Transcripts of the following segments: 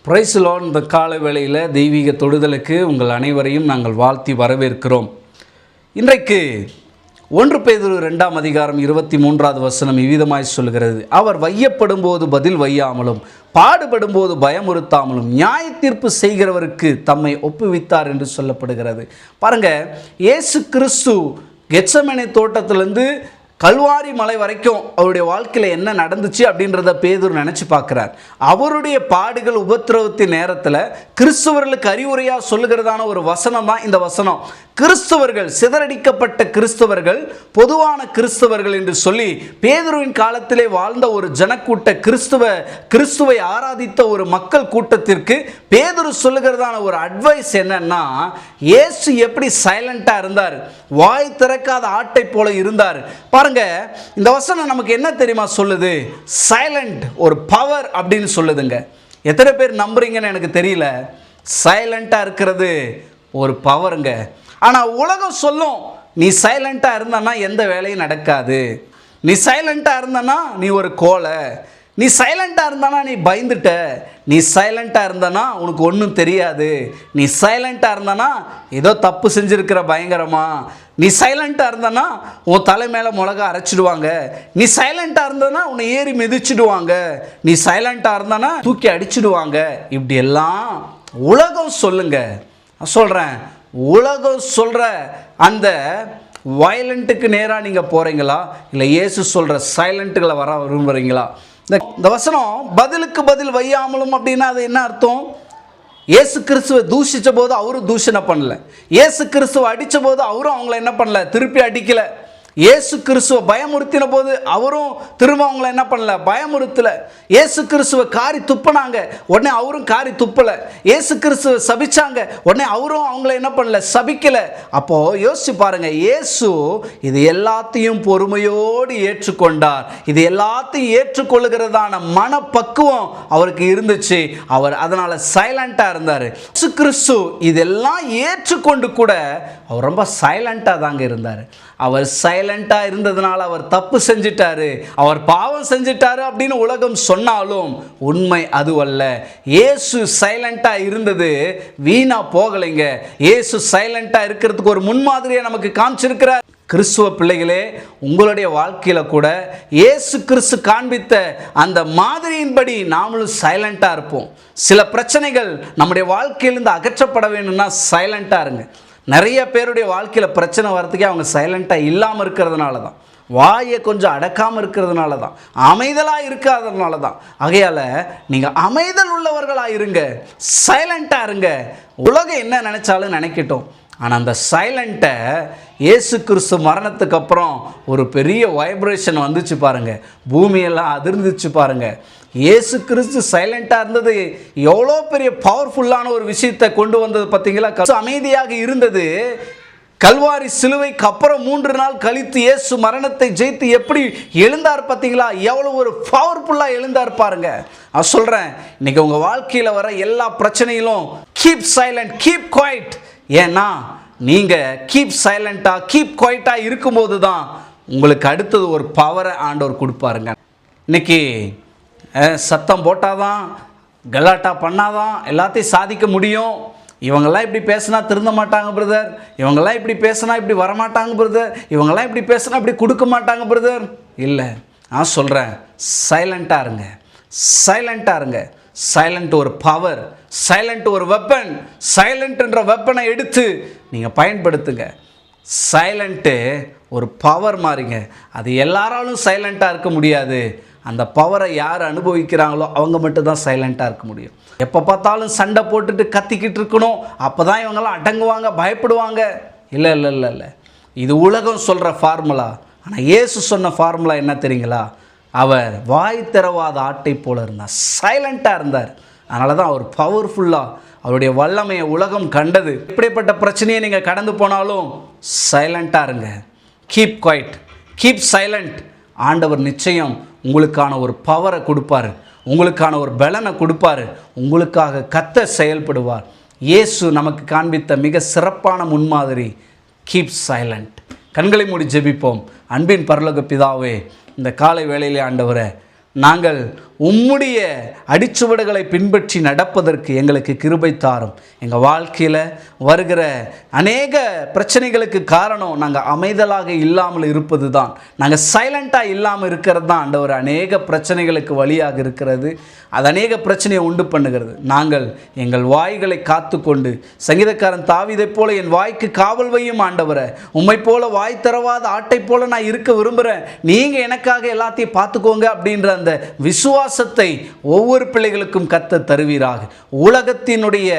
Praise the Lord. இந்த கால வேளையில் தெய்வீக தொடுதலுக்கு உங்கள் அனைவரையும் நாங்கள் வாழ்த்தி வரவேற்கிறோம். இன்றைக்கு 1 பேதுரு 2:23 இவ்விதமாய் சொல்கிறது, அவர் வையப்படும் போது பதில் வையாமலும் பாடுபடும் போது பயமுறுத்தாமலும் நியாய தீர்ப்பு செய்கிறவருக்கு தம்மை ஒப்புவித்தார் என்று சொல்லப்படுகிறது. பாருங்க, இயேசு கிறிஸ்து கெத்செமனே தோட்டத்திலிருந்து கல்வாரி மலை வரைக்கும் அவருடைய வாழ்க்கையில் என்ன நடந்துச்சு அப்படின்றத பேதுரு நினச்சி பார்க்குறார். அவருடைய பாடுகள் உபத்திரவத்தின் நேரத்தில் கிறிஸ்தவர்களுக்கு அறிவுரையாக சொல்லுகிறதான ஒரு வசனம் தான் இந்த வசனம். கிறிஸ்தவர்கள், சிதறடிக்கப்பட்ட கிறிஸ்தவர்கள், பொதுவான கிறிஸ்தவர்கள் என்று சொல்லி பேதுருவின் காலத்திலே வாழ்ந்த ஒரு ஜனக்கூட்ட கிறிஸ்துவை ஆராதித்த ஒரு மக்கள் கூட்டத்திற்கு பேதுரு சொல்லுகிறதான ஒரு அட்வைஸ் என்னன்னா, இயேசு எப்படி சைலண்டாக இருந்தார், வாய் திறக்காத ஆட்டை போல இருந்தார். பாருங்க, இந்த வசனம் நமக்கு என்ன தெரியுமா சொல்லுது? சைலண்ட் ஒரு பவர் அப்படின்னு சொல்லுதுங்க. எத்தனை பேர் நம்புறீங்கன்னு எனக்கு தெரியல. சைலண்டாக இருக்கிறது ஒரு பவருங்க. ஆனால் உலகம் சொல்லும், நீ சைலண்டாக இருந்தனா எந்த வேலையும் நடக்காது, நீ சைலண்டாக இருந்தனா நீ ஒரு கோலை, நீ சைலண்டாக இருந்தானா நீ பயந்துட்ட, நீ சைலண்டாக இருந்தனா உனக்கு ஒன்றும் தெரியாது, நீ சைலண்டாக இருந்தனா ஏதோ தப்பு செஞ்சுருக்கிற பயங்கரமா, நீ சைலண்டாக இருந்தனா உன் தலை மேலே மிளகா அரைச்சிடுவாங்க, நீ சைலண்டாக இருந்தனா உன்னை ஏறி மிதிச்சிடுவாங்க, நீ சைலண்டாக இருந்தனா தூக்கி அடிச்சிடுவாங்க. இப்படி எல்லாம் உலகம் சொல்லுங்க. சொல்கிறேன், உலகம் சொல்கிற அந்த வயலண்ட்டுக்கு நேராக நீங்கள் போகிறீங்களா, இல்லை இயேசு சொல்கிற சைலண்ட்டுகளை வர விரும்புகிறீங்களா? இந்த வசனம் பதிலுக்கு பதில் வையாமலும் அப்படின்னா அது என்ன அர்த்தம்? இயேசு கிறிஸ்துவை தூஷித்த போது அவரும் தூஷணை பண்ணல, இயேசு கிறிஸ்துவை அடித்த போது அவரும் அவங்கள என்ன பண்ணல, திருப்பி அடிக்கலை. இயேசு கிறிஸ்துவை பயமுறுத்தின போது அவரும் திரும்ப அவங்கள என்ன பண்ணல, பயமுறுத்தலை. இயேசு கிறிஸ்துவை காரி துப்பினாங்க, உடனே அவரும் காரி துப்பலை. இயேசு கிறிஸ்துவை சபிச்சாங்க, உடனே அவரும் அவங்கள என்ன பண்ணல, சபிக்கலை. அப்போது யோசிச்சு பாருங்க, இயேசு இது எல்லாத்தையும் பொறுமையோடு ஏற்றுக்கொண்டார். இது எல்லாத்தையும் ஏற்றுக்கொள்ளுகிறதான மனப்பக்குவம் அவருக்கு இருந்துச்சு. அவர் அதனால் சைலண்டாக இருந்தார். இயேசு கிறிஸ்து இதெல்லாம் ஏற்றுக்கொண்டு கூட அவர் ரொம்ப சைலண்டாக தாங்க இருந்தார். அவர் சைலண்டாக இருந்ததுனால அவர் தப்பு செஞ்சிட்டாரு, அவர் பாவம் செஞ்சிட்டாரு அப்படின்னு உலகம் சொன்னாலும் உண்மை அதுவல்ல. இயேசு சைலண்டாக இருந்தது வீணா போகலைங்க. இயேசு சைலண்டாக இருக்கிறதுக்கு ஒரு முன்மாதிரியை நமக்கு காமிச்சிருக்கிறார். கிறிஸ்துவ பிள்ளைகளே, உங்களுடைய வாழ்க்கையில் கூட இயேசு கிறிஸ்து காண்பித்த அந்த மாதிரியின்படி நாமளும் சைலண்டாக இருப்போம். சில பிரச்சனைகள் நம்முடைய வாழ்க்கையிலிருந்து அகற்றப்பட வேணும்னா சைலண்டாக இருங்க. நிறைய பேருடைய வாழ்க்கையில் பிரச்சனை வரத்துக்கே அவங்க சைலண்டாக இல்லாமல் இருக்கிறதுனால தான், வாயை கொஞ்சம் அடக்காமல் இருக்கிறதுனால தான், அமைதலாக இருக்காததுனால தான். ஆகையால் நீங்கள் அமைதல் உள்ளவர்களாக இருங்க, சைலண்டாக இருங்க. உலகம் என்ன நினச்சாலும் நினைக்கட்டும். ஆனால் அந்த சைலண்ட்டை இயேசு கிறிஸ்து மரணத்துக்கு அப்புறம் ஒரு பெரிய வைப்ரேஷன் வந்துச்சு பாருங்கள், பூமியெல்லாம் அதிர்ந்துச்சு பாருங்கள். இயேசு கிறிஸ்து சைலண்டாக இருந்தது எவ்வளோ பெரிய பவர்ஃபுல்லான ஒரு விஷயத்தை கொண்டு வந்தது பார்த்தீங்களா? அமைதியாக இருந்தது. கல்வாரி சிலுவைக்கு அப்புறம் 3 நாள் கழித்து இயேசு மரணத்தை ஜெயித்து எப்படி எழுந்தார் பார்த்தீங்களா? எவ்வளோ ஒரு பவர்ஃபுல்லாக எழுந்தார் பாருங்க. நான் சொல்கிறேன், இன்னைக்கு உங்கள் வாழ்க்கையில் வர எல்லா பிரச்சனையிலும் கீப் சைலண்ட், கீப் குவைட். ஏன்னா நீங்கள் கீப் சைலண்ட்டாக, கீப் குவைட்டாக இருக்கும்போது தான் உங்களுக்கு அடுத்தது ஒரு பவரை ஆண்டவர் கொடுப்பாருங்க. இன்னைக்கு சத்தம் போட்டாதான், கலாட்டா பண்ணாதான் எல்லாத்தையும் சாதிக்க முடியும். இவங்கெல்லாம் இப்படி பேசினா திருந்த மாட்டாங்க பிரதர், இவங்கெல்லாம் இப்படி பேசினா இப்படி வரமாட்டாங்க பிரதர், இவங்கெல்லாம் இப்படி பேசினா இப்படி கொடுக்க மாட்டாங்க பிரதர். இல்லை, நான் சொல்கிறேன், சைலண்ட்டாக இருங்க, சைலண்ட்டாக இருங்க. சைலண்ட் ஒரு பவர், சைலண்ட் ஒரு வெப்பன். சைலண்ட்ன்ற வெப்பனை எடுத்து நீங்கள் பயன்படுத்துங்க. சைலண்ட்டு ஒரு பவர் மாறிங்க. அது எல்லாராலும் சைலண்ட்டாக இருக்க முடியாது. அந்த பவரை யார் அனுபவிக்கிறாங்களோ அவங்க மட்டும்தான் சைலண்ட்டாக இருக்க முடியும். எப்போ பார்த்தாலும் சண்டை போட்டுட்டு கத்திக்கிட்டு இருக்கணும், அப்போ தான் இவங்கெல்லாம் அடங்குவாங்க, பயப்படுவாங்க. இல்லை இல்லை இல்லை இல்லை, இது உலகம் சொல்கிற ஃபார்முலா. ஆனால் இயேசு சொன்ன ஃபார்முலா என்ன தெரியுங்களா? அவர் வாய் திறவாத ஆட்டை போல இருந்தார், சைலண்ட்டாக இருந்தார். அதனால தான் அவர் பவர்ஃபுல்லாக, அவருடைய வல்லமையை உலகம் கண்டது. இப்படிப்பட்ட பிரச்சனையை நீங்கள் கடந்து போனாலும் சைலண்ட்டாக இருங்க. Keep quiet, keep silent. ஆண்டவர் நிச்சயம் உங்களுக்கான ஒரு பவரை கொடுப்பார், உங்களுக்கான ஒரு பலனை கொடுப்பார், உங்களுக்காக கத்த செயல்படுவார். இயேசு நமக்கு காண்பித்த மிக சிறப்பான முன்மாதிரி கீப் சைலண்ட். கண்களை மூடி ஜெபிப்போம். அன்பின் பரலோக பிதாவே, இந்த காலை வேளையிலே ஆண்டவரே, நாங்கள் உம்முடைய அடிச்சுவடுகளை பின்பற்றி நடப்பதற்கு எங்களுக்கு கிருபை தாரும். எங்கள் வாழ்க்கையில் வருகிற அநேக பிரச்சனைகளுக்கு காரணம் நாங்கள் அமைதலாக இல்லாமல் இருப்பது தான். நாங்கள் சைலண்ட்டாக இல்லாமல் இருக்கிறது தான் ஆண்டவர் அநேக பிரச்சனைகளுக்கு வழியாக இருக்கிறது. அது அநேக பிரச்சனையை உண்டு பண்ணுகிறது. நாங்கள் எங்கள் வாய்களை காத்து கொண்டு சங்கீதக்காரன் தாவீதைப் போல என் வாய்க்கு காவல் வையும் ஆண்டவரை, உம்மை போல வாய் தரவாத ஆட்டை போல நான் இருக்க விரும்புகிறேன், நீங்கள் எனக்காக எல்லாத்தையும் பார்த்துக்கோங்க அப்படின்ற அந்த விசுவாசத்தை ஒவ்வொரு பிள்ளைகளுக்கும் கர்த்தர் தருவீராக. உலகத்தினுடைய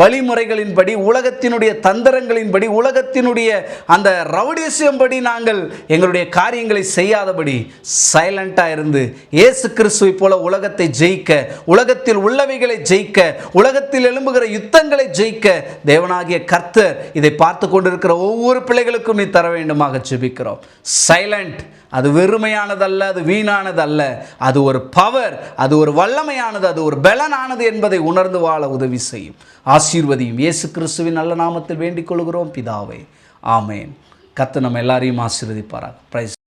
வழிமுறைகளின்படி, உலகத்தினுடைய தந்திரங்களின்படி, உலகத்தினுடைய அந்த ரவுடிசம் படி நாங்கள் எங்களுடைய காரியங்களை செய்யாதபடி சைலண்டாக இருந்து இயேசு கிறிஸ்துவை போல உலகத்தை ஜெயிக்க, உலகத்தில் உள்ளவைகளை ஜெயிக்க, உலகத்தில் எழும்புகிற யுத்தங்களை ஜெயிக்க தேவனாகிய கர்த்தர் இதை பார்த்து கொண்டிருக்கிற ஒவ்வொரு பிள்ளைகளுக்கும் நீ தர வேண்டுமாக ஜெபிக்கிறோம். சைலண்ட் அது வெறுமையானதல்ல, அது வீணானதல்ல, அது ஒரு பவர், அது ஒரு வல்லமையானது, அது ஒரு பலனானது என்பதை உணர்ந்து வாழ உதவி செய்யும். ஆசீர்வதியும். இயேசு கிறிஸ்துவின் நல்ல நாமத்தில் வேண்டிக் கொள்கிறோம் பிதாவே, ஆமேன். கர்த்தர் நம்ம எல்லாரையும் ஆசீர்வதிப்பாராக. பிரைஸ்.